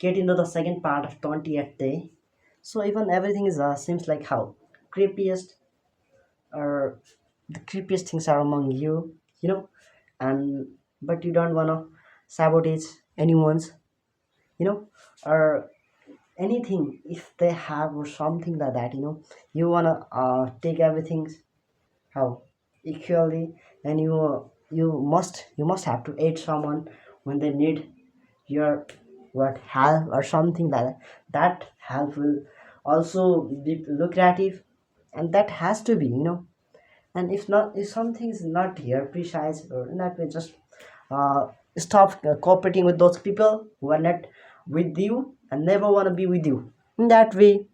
get into the second part of 20th day. So even everything is seems like how creepiest or the creepiest things are among you, and but you don't wanna sabotage anyone's, you know, or anything if they have or something like that. You wanna take everything how equally, and you must have to aid someone when they need your what help or something like that. That help will also be lucrative, and that has to be, and if not, if something is not here precise or in that way, just uh, stop cooperating with those people who are not with you and never want to be with you. In that way,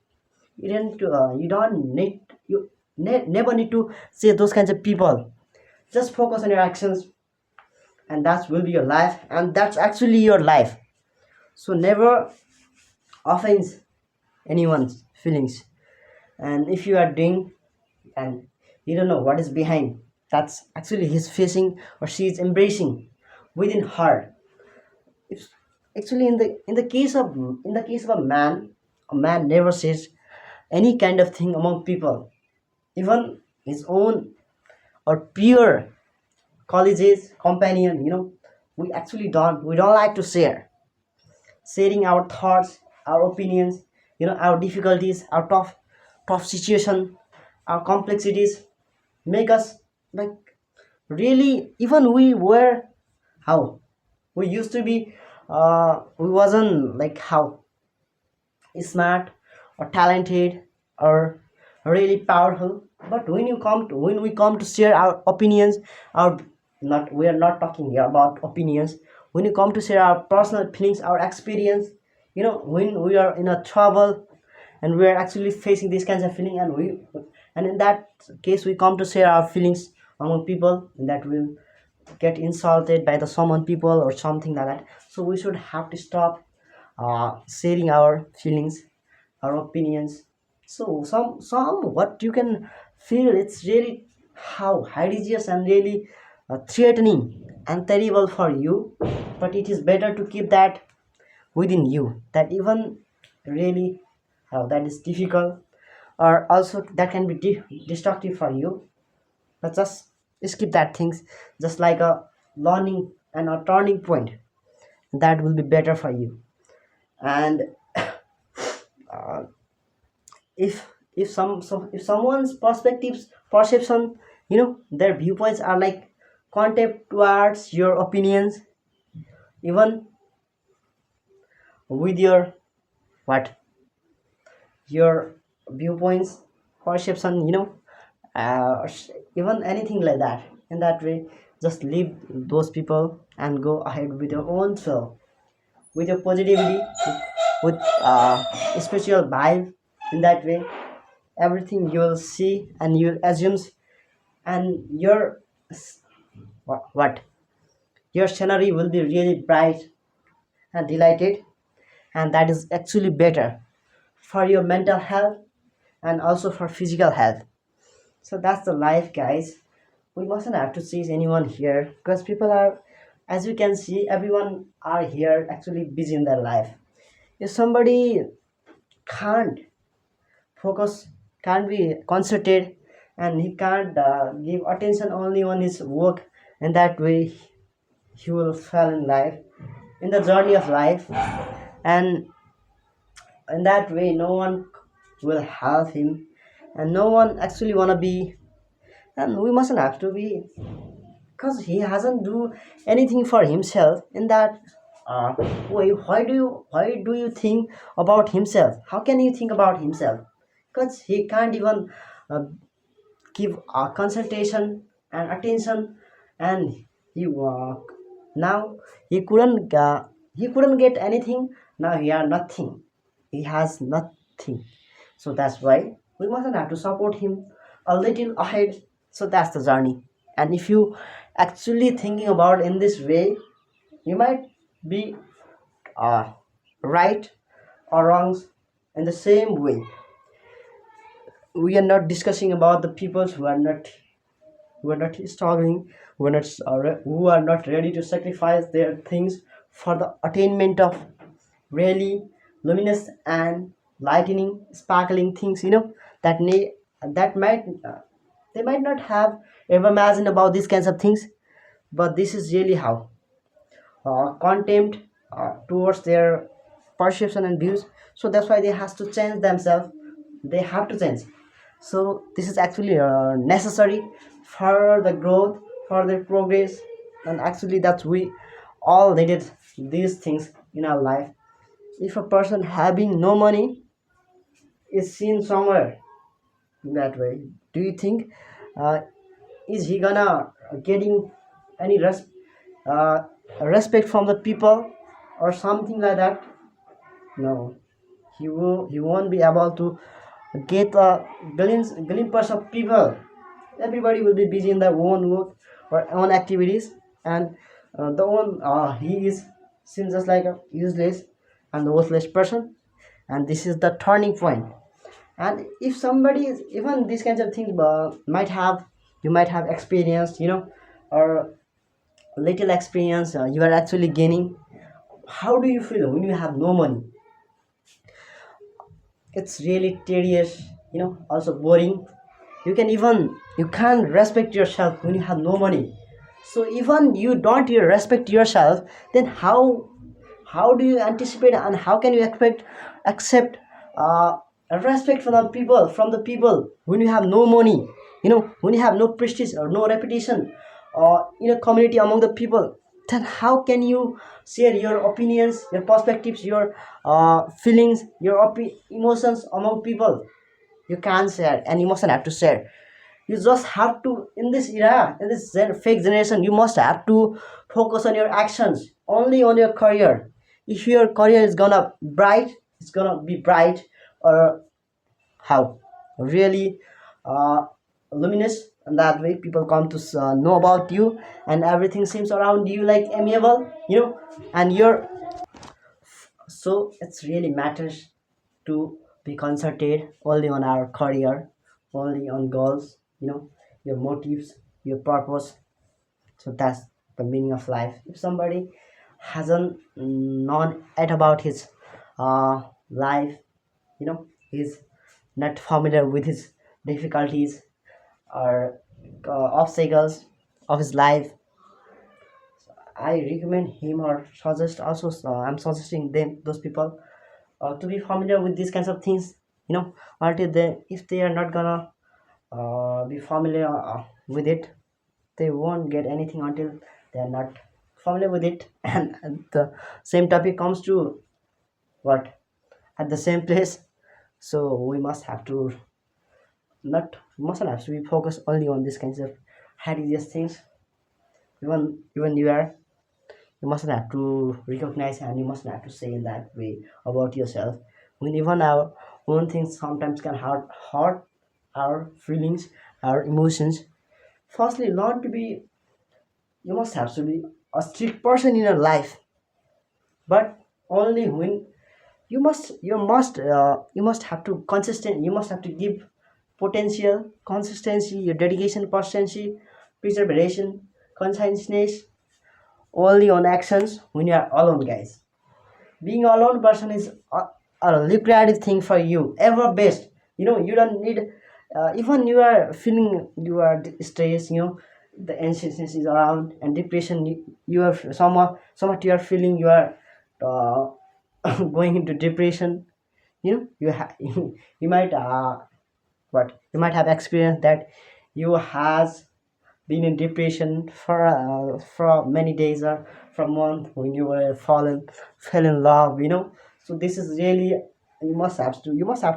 you don't need never need to say those kinds of people. Just focus on your actions, and that will be your life, and that's actually your life. So never offense anyone's feelings. And if you are doing and you don't know what is behind, that's actually he's facing or she is embracing within her. It's actually in the case of a man never says any kind of thing among people, even his own or pure colleges companion. We don't like to share, sharing our thoughts, our opinions, our difficulties, our tough situation, our complexities make us like really. Even we were how we used to be, we wasn't like how smart or talented or really powerful. But when we come to share our opinions, our not we are not talking here about opinions. When you come to share our personal feelings, our experience, when we are in a trouble and we are actually facing these kinds of feeling, and in that case we come to share our feelings among people, and that will get insulted by the someone people or something like that. So we should have to stop sharing our feelings, our opinions. So some what you can feel, it's really how hideous and really threatening and terrible for you, but it is better to keep that within you. That even really how that is difficult, or also that can be destructive for you. But just skip that things, just like a learning and a turning point. That will be better for you. And if someone's perspectives perception, their viewpoints are like contempt towards your opinions, even with your what your viewpoints perception, even anything like that. In that way, just leave those people and go ahead with your own self, with your positivity, with spiritual vibe. In that way, everything you will see and you'll assume, and what your scenery will be really bright and delighted, and that is actually better for your mental health and also for physical health. So that's the life, guys. We mustn't have to chase anyone here, because people are, as you can see, everyone are here actually busy in their life. If somebody can't focus, can't be concentrated, and he can't give attention only on his work, and that way he will fail in life, in the journey of life. And in that way, no one will help him, and no one actually wanna be, and we mustn't have to be, because he hasn't do anything for himself. In that uh, way, why do you think about himself? How can you think about himself? Because he can't even uh, give concentration and attention, and he now he couldn't get anything. Now he has nothing, he has nothing. So that's why we mustn't have to support him a little ahead. So that's the journey. And if you actually thinking about in this way, you might be uh, right or wrongs in the same way. We are not discussing about the people who are not struggling, who are not ready to sacrifice their things for the attainment of really luminous and lightning sparkling things, that that might they might not have ever imagined about these kinds of things. But this is really how contempt towards their perception and views. So that's why they has to change themselves, they have to change. So this is actually necessary for the growth, for the progress. And actually that's we all needed these things in our life. If a person having no money is seen somewhere in that way, do you think uh, is he gonna getting any uh, respect from the people or something like that? No, he won't be able to get glimpse of people. Everybody will be busy in their own work or own activities, and the one he is seems just like a useless and worthless person. And this is the turning point. And if somebody is even these kinds of things might have, you might have experienced, or little experience you are actually gaining. How do you feel when you have no money? It's really tedious, also boring. You can't respect yourself when you have no money. So even you don't respect yourself, then how do you anticipate and how can you expect accept a respect from the people when you have no money, when you have no prestige or no reputation in a community among the people? Then how can you share your opinions, your perspectives, your feelings, your emotions among people? You can't share, and you mustn't have to share. You just have to, in this era, in this fake generation, you must have to focus on your actions, only on your career. If your career is gonna bright, it's gonna be bright, or how really uh, luminous, and that way people come to know about you, and everything seems around you like amiable, and you're, so it's really matters to be concentrated only on our career, only on goals, your motives, your purpose. So that's the meaning of life. If somebody hasn't known yet about his life, he's not familiar with his difficulties or obstacles of his life, I recommend him or suggest also, I'm suggesting them, those people, to be familiar with these kinds of things, until they, if they are not gonna be familiar with it, they won't get anything until they are not familiar with it. And the same topic comes to what, at the same place. So we must have to not mustn't have to be focused only on these kinds of hideous things. Even you mustn't have to recognize, and you mustn't have to say in that way about yourself. When even our own things sometimes can hurt our feelings, our emotions. Firstly, learn to be, you must have to be a strict person in your life, but only when you must have to consistent, you must have to give potential, consistency, your dedication, persistency, perseveration, conscientiousness, only on actions when you are alone, guys. Being alone person is a lucrative thing for you, ever best. You don't need, even you are feeling you are stressed, the anxiousness is around and depression, you are somewhat you are feeling you are going into depression. You might what you might have experienced that you has been in depression for many days or for a month when you were fell in love. So this is really, you must have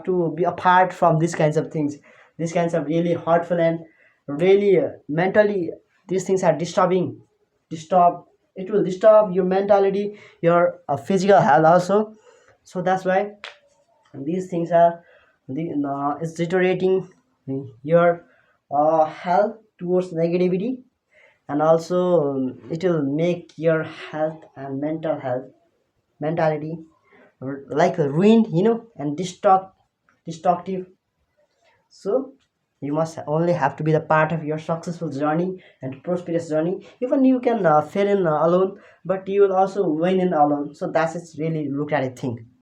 to be apart from these kinds of things. These kinds of really hurtful and really mentally, these things are disturb it will disturb your mentality, your physical health also. So that's why these things are it's deteriorating your health towards negativity. And also it will make your health and mental health mentality like ruined, and destructive. So You must only have to be the part of your successful journey and prosperous journey. Even you can fail in alone, but you will also win in alone. So that's it's really look at a thing.